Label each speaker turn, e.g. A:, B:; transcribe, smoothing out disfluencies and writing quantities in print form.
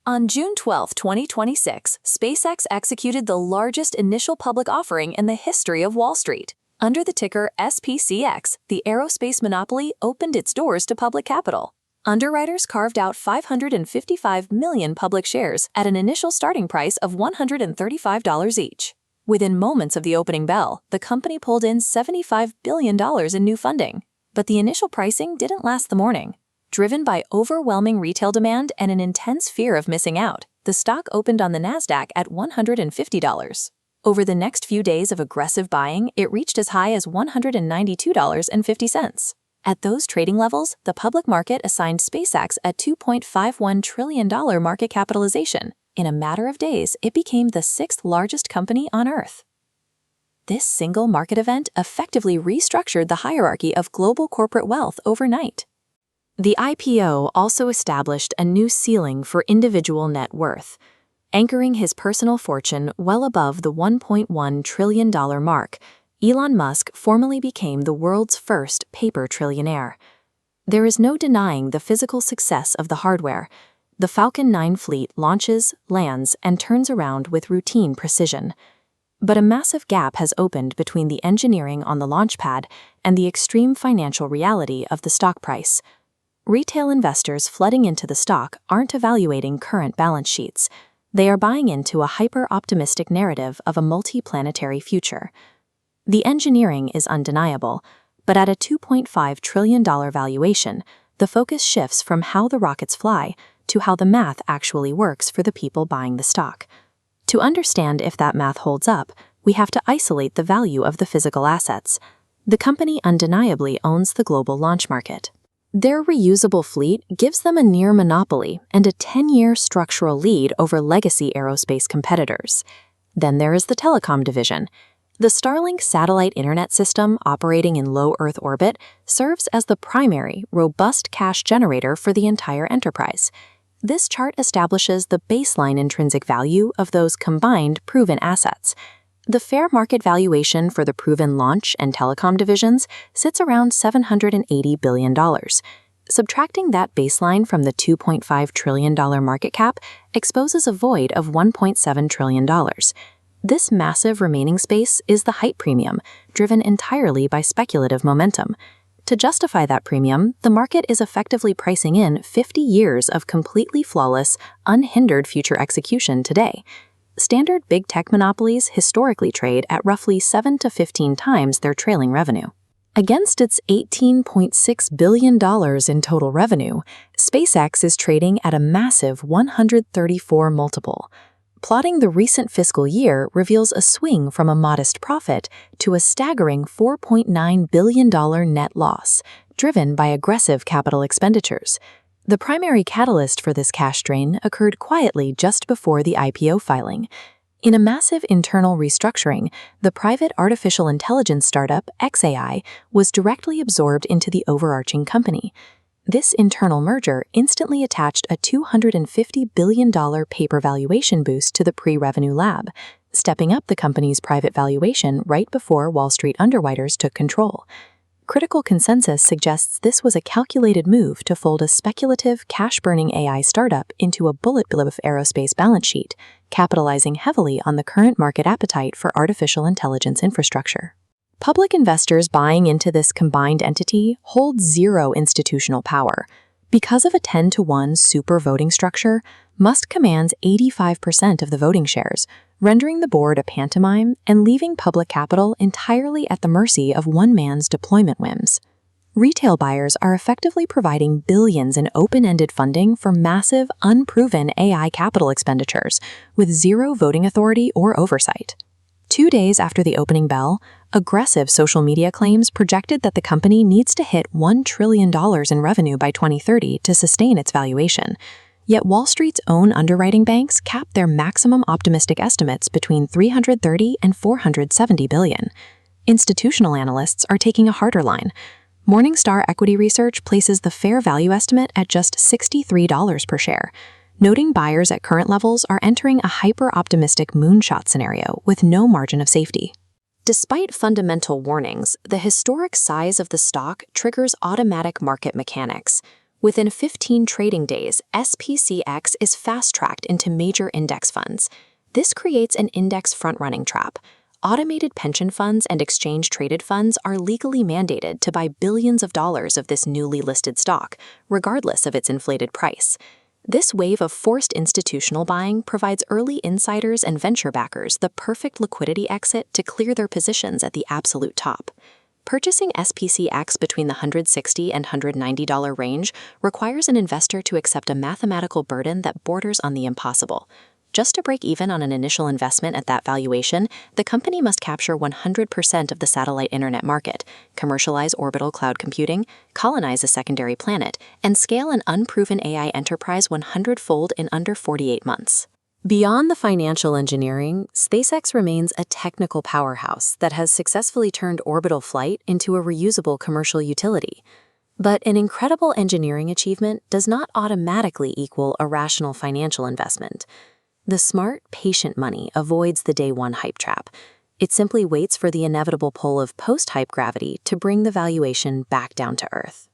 A: On June 12, 2026, SpaceX executed the largest initial public offering in the history of Wall Street. Under the ticker SPCX, the aerospace monopoly opened its doors to public capital. Underwriters carved out 555 million public shares at an initial starting price of $135 each. Within moments of the opening bell, the company pulled in $75 billion in new funding. But the initial pricing didn't last the morning. Driven by overwhelming retail demand and an intense fear of missing out, the stock opened on the Nasdaq at $150. Over the next few days of aggressive buying, it reached as high as $192.50. At those trading levels, the public market assigned SpaceX a $2.51 trillion market capitalization. In a matter of days, it became the sixth largest company on Earth. This single market event effectively restructured the hierarchy of global corporate wealth overnight. The IPO also established a new ceiling for individual net worth, anchoring his personal fortune well above the $1.1 trillion mark. Elon Musk formally became the world's first paper trillionaire. There is no denying the physical success of the hardware. The Falcon 9 fleet launches, lands, and turns around with routine precision. But a massive gap has opened between the engineering on the launch pad and the extreme financial reality of the stock price. Retail investors flooding into the stock aren't evaluating current balance sheets. They are buying into a hyper-optimistic narrative of a multi-planetary future. The engineering is undeniable, but at a $2.5 trillion valuation, the focus shifts from how the rockets fly to how the math actually works for the people buying the stock. To understand if that math holds up, we have to isolate the value of the physical assets. The company undeniably owns the global launch market. Their reusable fleet gives them a near monopoly and a 10-year structural lead over legacy aerospace competitors. Then there is the telecom division. The Starlink satellite internet system operating in low Earth orbit serves as the primary, robust cash generator for the entire enterprise. This chart establishes the baseline intrinsic value of those combined proven assets. The fair market valuation for the proven launch and telecom divisions sits around $780 billion. Subtracting that baseline from the $2.5 trillion market cap exposes a void of $1.7 trillion. This massive remaining space is the hype premium, driven entirely by speculative momentum. To justify that premium, the market is effectively pricing in 50 years of completely flawless, unhindered future execution today. Standard big tech monopolies historically trade at roughly 7 to 15 times their trailing revenue. Against its $18.6 billion in total revenue, SpaceX is trading at a massive 134 multiple. Plotting the recent fiscal year reveals a swing from a modest profit to a staggering $4.9 billion net loss, driven by aggressive capital expenditures. The primary catalyst for this cash drain occurred quietly just before the IPO filing. In a massive internal restructuring, the private artificial intelligence startup xAI was directly absorbed into the overarching company. This internal merger instantly attached a $250 billion paper valuation boost to the pre-revenue lab, stepping up the company's private valuation right before Wall Street underwriters took control. Critical consensus suggests this was a calculated move to fold a speculative, cash-burning AI startup into a bulletproof aerospace balance sheet, capitalizing heavily on the current market appetite for artificial intelligence infrastructure. Public investors buying into this combined entity hold zero institutional power. Because of a 10-to-1 super voting structure, Musk commands 85% of the voting shares, rendering the board a pantomime and leaving public capital entirely at the mercy of one man's deployment whims. Retail buyers are effectively providing billions in open-ended funding for massive, unproven AI capital expenditures with zero voting authority or oversight. 2 days after the opening bell, aggressive social media claims projected that the company needs to hit $1 trillion in revenue by 2030 to sustain its valuation. Yet Wall Street's own underwriting banks cap their maximum optimistic estimates between $330 and $470 billion. Institutional analysts are taking a harder line. Morningstar Equity Research places the fair value estimate at just $63 per share, noting buyers at current levels are entering a hyper-optimistic moonshot scenario with no margin of safety. Despite fundamental warnings, the historic size of the stock triggers automatic market mechanics. Within 15 trading days, SPCX is fast-tracked into major index funds. This creates an index front-running trap. Automated pension funds and exchange-traded funds are legally mandated to buy billions of dollars of this newly listed stock, regardless of its inflated price. This wave of forced institutional buying provides early insiders and venture backers the perfect liquidity exit to clear their positions at the absolute top. Purchasing SPCX between the $160 and $190 range requires an investor to accept a mathematical burden that borders on the impossible. Just to break even on an initial investment at that valuation, the company must capture 100% of the satellite internet market, commercialize orbital cloud computing, colonize a secondary planet, and scale an unproven AI enterprise 100-fold in under 48 months. Beyond the financial engineering, SpaceX remains a technical powerhouse that has successfully turned orbital flight into a reusable commercial utility. But an incredible engineering achievement does not automatically equal a rational financial investment. The smart, patient money avoids the day-one hype trap. It simply waits for the inevitable pull of post-hype gravity to bring the valuation back down to earth.